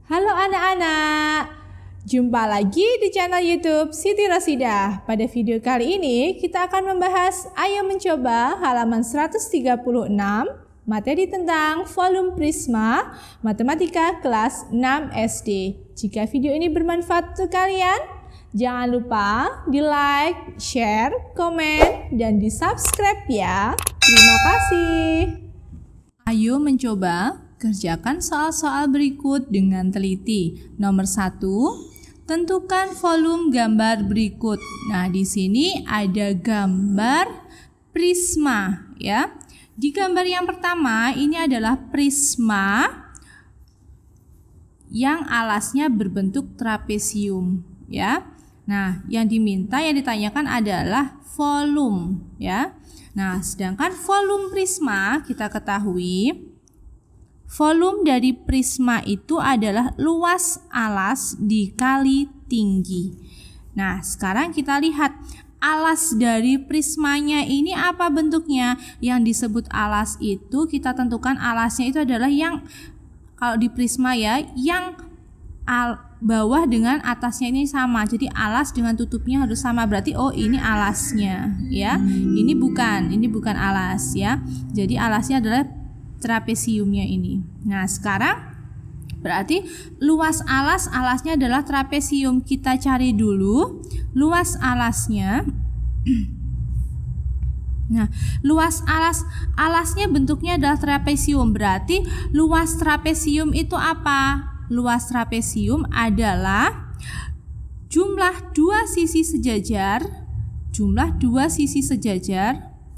Halo anak-anak, jumpa lagi di channel YouTube Siti Rosidah. Pada video kali ini kita akan membahas Ayo Mencoba halaman 136, materi tentang volume prisma matematika kelas 6 SD. Jika video ini bermanfaat untuk kalian, jangan lupa di like, share, komen, dan di subscribe ya. Terima kasih. Ayo mencoba. Kerjakan soal-soal berikut dengan teliti. Nomor 1, tentukan volume gambar berikut. Nah, di sini ada gambar prisma ya. Di gambar yang pertama ini adalah prisma yang alasnya berbentuk trapesium ya. Nah, yang ditanyakan adalah volume ya. Nah, sedangkan volume prisma kita ketahui volume dari prisma itu adalah luas alas dikali tinggi. Nah, sekarang kita lihat alas dari prismanya ini apa bentuknya. Yang disebut alas itu kita tentukan alasnya itu adalah yang kalau di prisma ya, yang bawah dengan atasnya ini sama. Jadi alas dengan tutupnya harus sama. Berarti oh ini alasnya ya. Ini bukan alas ya. Jadi alasnya adalah trapesiumnya ini. Nah, sekarang berarti luas alasnya adalah trapesium. Kita cari dulu luas alasnya. Nah, luas alasnya bentuknya adalah trapesium. Berarti luas trapesium itu apa? Luas trapesium adalah jumlah dua sisi sejajar.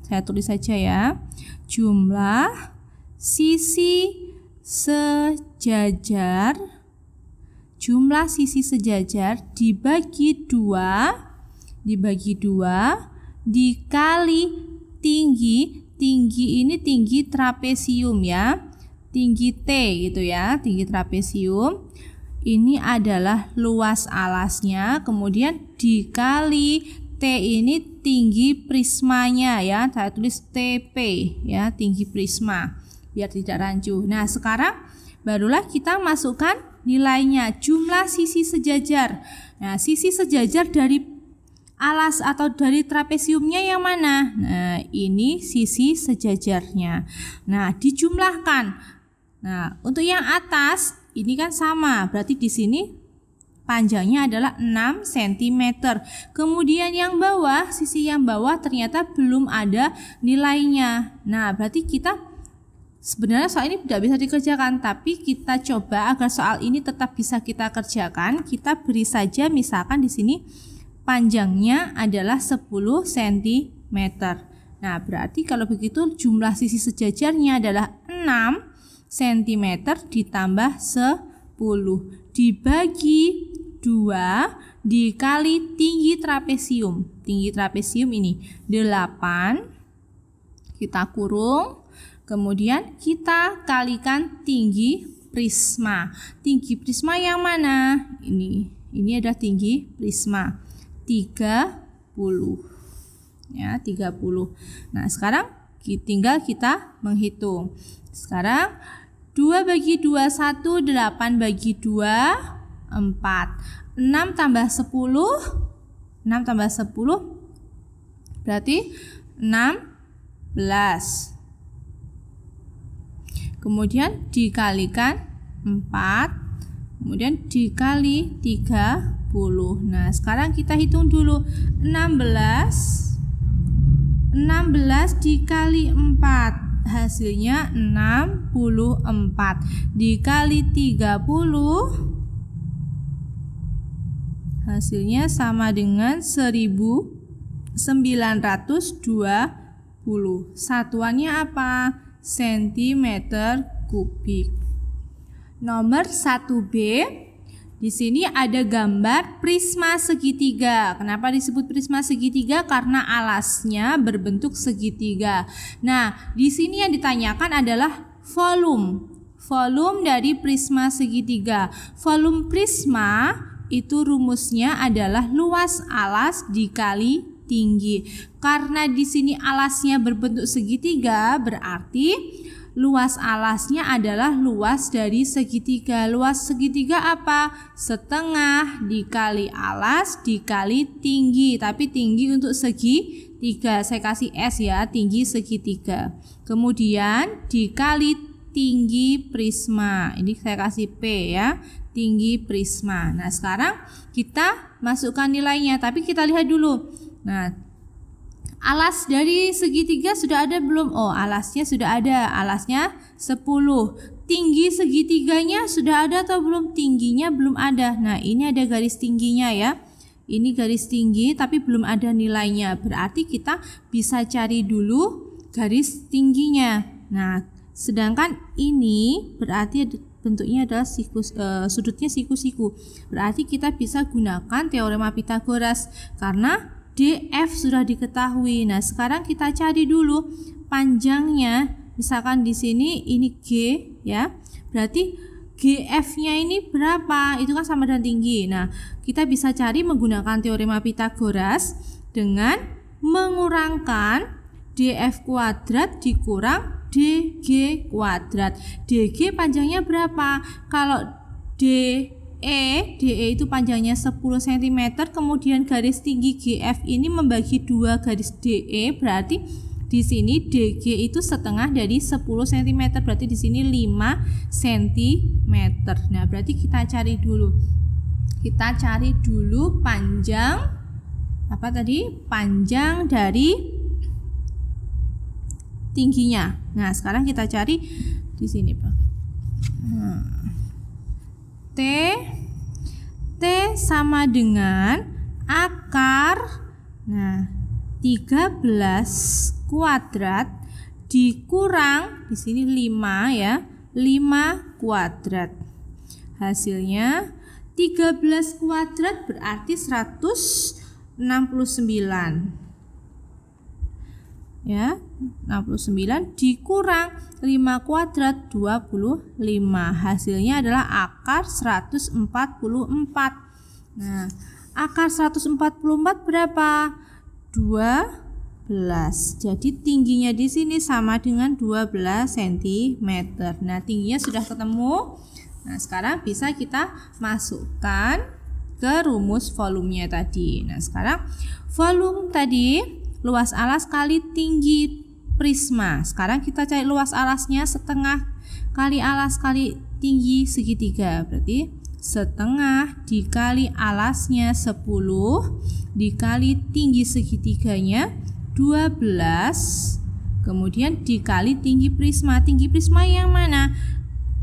Saya tulis saja ya. Jumlah sisi sejajar dibagi dua dikali tinggi ini tinggi trapesium ya, tinggi T gitu ya, tinggi trapesium ini adalah luas alasnya, kemudian dikali T ini tinggi prismanya ya, saya tulis TP ya, tinggi prisma biar tidak rancu. Nah, sekarang barulah kita masukkan nilainya, jumlah sisi sejajar. Nah, sisi sejajar dari alas atau dari trapesiumnya yang mana? Nah, ini sisi sejajarnya. Nah, dijumlahkan. Nah, untuk yang atas ini kan sama, berarti di sini panjangnya adalah 6 cm. Kemudian yang bawah, sisi yang bawah ternyata belum ada nilainya. Nah, berarti kita sebenarnya soal ini tidak bisa dikerjakan, tapi kita coba agar soal ini tetap bisa kita kerjakan. Kita beri saja misalkan di sini panjangnya adalah 10 cm. Nah, berarti kalau begitu jumlah sisi sejajarnya adalah 6 cm ditambah 10 dibagi 2 dikali tinggi trapesium. Tinggi trapesium ini 8, kita kurung. Kemudian kita kalikan tinggi prisma. Tinggi prisma yang mana? Ini adalah tinggi prisma 30 ya, 30. Nah, sekarang tinggal kita menghitung. Sekarang 2 bagi 2 1, 8 bagi 2 4. 6 tambah 10 berarti 16. Kemudian dikalikan 4, kemudian dikali 30. Nah, sekarang kita hitung dulu. 16 dikali 4 hasilnya 64 dikali 30 hasilnya sama dengan 1920. Satuannya apa? Sentimeter kubik. Nomor 1B. Di sini ada gambar prisma segitiga. Kenapa disebut prisma segitiga? Karena alasnya berbentuk segitiga. Nah, di sini yang ditanyakan adalah volume. Volume dari prisma segitiga. Volume prisma itu rumusnya adalah luas alas dikali tinggi. Karena di sini alasnya berbentuk segitiga, berarti luas alasnya adalah luas dari segitiga. Luas segitiga apa? Setengah dikali alas dikali tinggi. Tapi tinggi untuk segitiga. Saya kasih S ya, tinggi segitiga. Kemudian dikali tinggi prisma. Ini saya kasih P ya, tinggi prisma. Nah, sekarang kita masukkan nilainya. Tapi kita lihat dulu. Nah, alas dari segitiga sudah ada belum? Oh, alasnya sudah ada. Alasnya 10. Tinggi segitiganya sudah ada atau belum? Tingginya belum ada. Nah, ini ada garis tingginya ya. Ini garis tinggi tapi belum ada nilainya. Berarti kita bisa cari dulu garis tingginya. Nah, sedangkan ini berarti bentuknya adalah sudutnya siku-siku. Berarti kita bisa gunakan teorema Pythagoras karena DF sudah diketahui. Nah, sekarang kita cari dulu panjangnya. Misalkan di sini ini G ya. Berarti GF-nya ini berapa? Itu kan sama dengan tinggi. Nah, kita bisa cari menggunakan teorema Pythagoras dengan mengurangkan DF kuadrat dikurang DG kuadrat. DG panjangnya berapa? Kalau DE itu panjangnya 10 cm, kemudian garis tinggi GF ini membagi 2 garis DE, berarti di sini DG itu setengah dari 10 cm, berarti di sini 5 cm. Nah, berarti kita cari dulu. Kita cari dulu panjang apa tadi? Panjang dari tingginya. Nah, sekarang kita cari di sini, Pak. T sama dengan akar 13 kuadrat dikurang di sini 5 ya, 5 kuadrat. Hasilnya 13 kuadrat berarti 169. Ya, 69 dikurang 5 kuadrat 25. Hasilnya adalah akar 144. Nah, akar 144 berapa? 12. Jadi tingginya di sini sama dengan 12 cm. Nah, tingginya sudah ketemu. Nah, sekarang bisa kita masukkan ke rumus volumenya tadi. Nah, sekarang volume tadi luas alas kali tinggi prisma. Sekarang kita cari luas alasnya setengah kali alas kali tinggi segitiga. Berarti setengah dikali alasnya 10 dikali tinggi segitiganya 12. Kemudian dikali tinggi prisma. Tinggi prisma yang mana?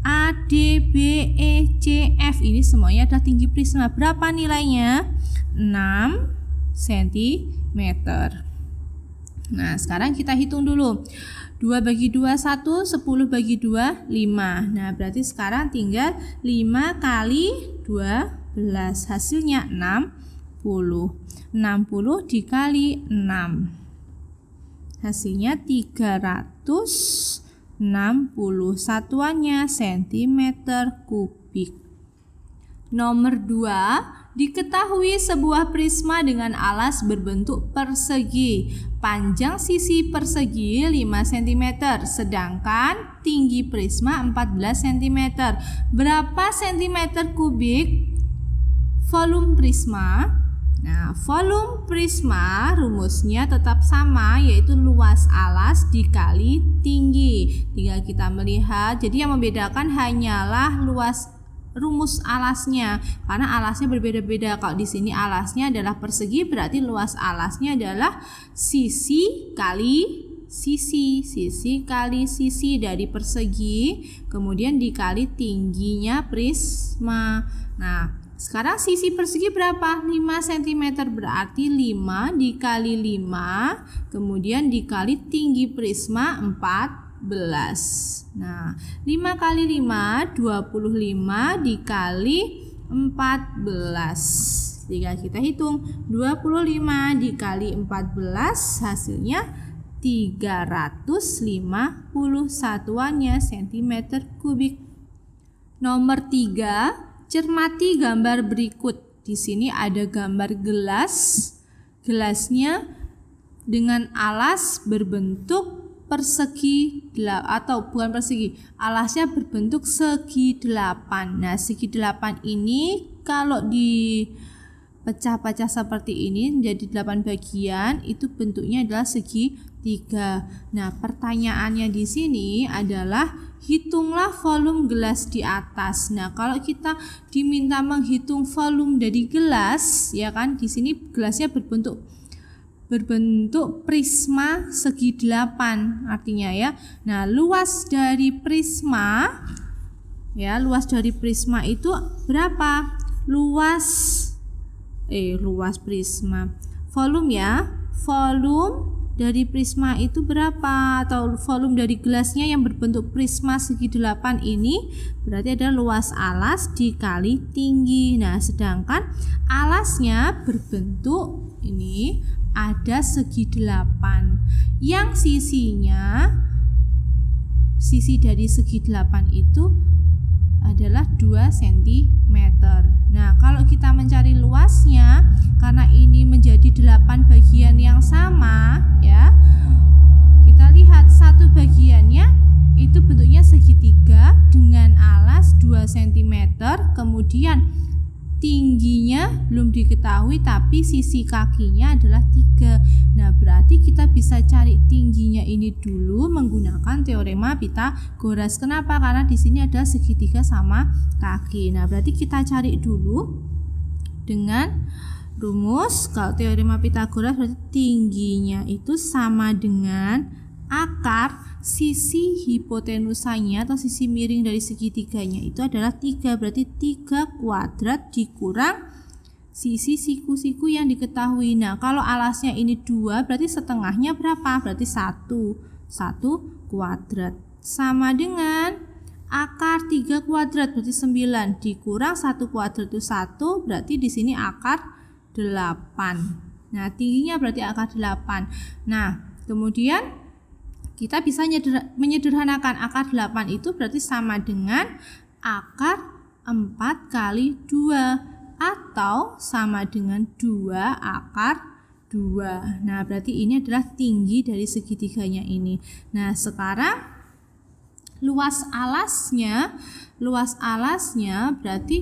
A, D, B, E, C, F. Ini semuanya adalah tinggi prisma. Berapa nilainya? 6 cm. Nah, sekarang kita hitung dulu. 2 bagi 2, 1, 10 bagi 2, 5. Nah, berarti sekarang tinggal 5 kali 12. Hasilnya 60. 60 dikali 6. Hasilnya 360. Satuannya cm kubik. Nomor 2. Diketahui sebuah prisma dengan alas berbentuk persegi. Panjang sisi persegi 5 cm, sedangkan tinggi prisma 14 cm. Berapa cm kubik volume prisma? Nah, volume prisma rumusnya tetap sama, yaitu luas alas dikali tinggi. Tinggal kita melihat, jadi yang membedakan hanyalah rumus alasnya, karena alasnya berbeda-beda. Kalau di sini alasnya adalah persegi, berarti luas alasnya adalah sisi kali sisi dari persegi, kemudian dikali tingginya prisma. Nah, sekarang sisi persegi berapa? 5 cm, berarti 5 dikali 5, kemudian dikali tinggi prisma 14. Nah, 5 kali 5 25 dikali 14. Tinggal kita hitung, 25 dikali 14 hasilnya 350, satuannya cm kubik. Nomor 3, cermati gambar berikut. Di sini ada gambar gelas. Gelasnya dengan alas berbentuk persegi atau bukan persegi, alasnya berbentuk segi 8. Nah, segi 8 ini kalau dipecah-pecah seperti ini menjadi 8 bagian, itu bentuknya adalah segi 3. Nah, pertanyaannya di sini adalah hitunglah volume gelas di atas. Nah, kalau kita diminta menghitung volume dari gelas, ya kan, di sini gelasnya berbentuk prisma segi 8 artinya ya. Nah, luas dari prisma itu berapa? Luas prisma. Volume ya. Volume dari prisma itu berapa? Atau volume dari gelasnya yang berbentuk prisma segi 8 ini berarti ada luas alas dikali tinggi. Nah, sedangkan alasnya berbentuk ini ada segi 8 yang sisi dari segi 8 itu adalah 2 cm. Nah, kalau kita mencari luasnya, karena ini menjadi 8 bagian yang sama ya, kita lihat satu bagiannya itu bentuknya segitiga dengan alas 2 cm, kemudian tingginya belum diketahui tapi sisi kakinya adalah 3. Nah, berarti kita bisa cari tingginya ini dulu menggunakan teorema Pythagoras. Kenapa? Karena di sini ada segitiga sama kaki. Nah, berarti kita cari dulu dengan rumus. Kalau teorema Pythagoras berarti tingginya itu sama dengan akar sisi hipotenusanya atau sisi miring dari segitiganya itu adalah 3. Berarti 3 kuadrat dikurang sisi siku-siku yang diketahui. Nah, kalau alasnya ini 2 berarti setengahnya berapa? Berarti 1 kuadrat sama dengan akar 3 kuadrat berarti 9 dikurang 1 kuadrat itu 1, berarti di sini akar 8. Nah, tingginya berarti akar 8. Nah, kemudian kita bisa menyederhanakan akar 8 itu berarti sama dengan akar 4 kali 2 atau sama dengan 2 akar 2. Nah, berarti ini adalah tinggi dari segitiganya ini. Nah, sekarang luas alasnya berarti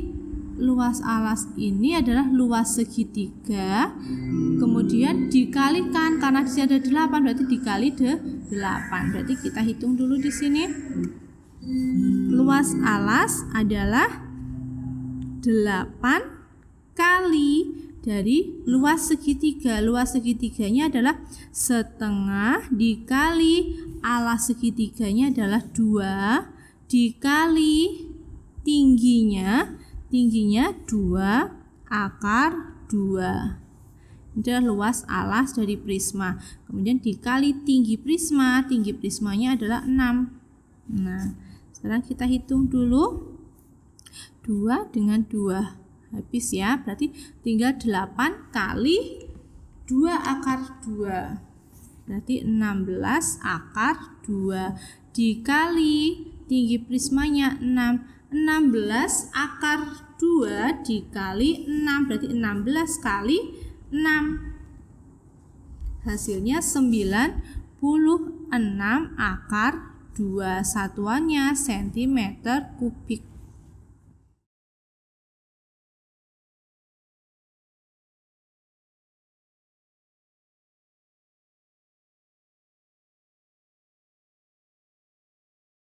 luas alas ini adalah luas segitiga, kemudian dikalikan karena di sini ada 8 berarti dikali 8. Berarti kita hitung dulu di sini. Luas alas adalah 8 kali dari luas segitiga. Luas segitiganya adalah setengah dikali alas segitiganya adalah 2 dikali tingginya 2 akar 2. Ini adalah luas alas dari prisma. Kemudian dikali tinggi prismanya adalah 6. Nah, sekarang kita hitung dulu. 2 dengan 2 habis ya, berarti tinggal 8 kali 2 akar 2. Berarti 16 akar 2 dikali tinggi prismanya 6. 16 akar 2 dikali 6 berarti 16 kali 6. Hasilnya 96 akar 2, satuannya cm kubik.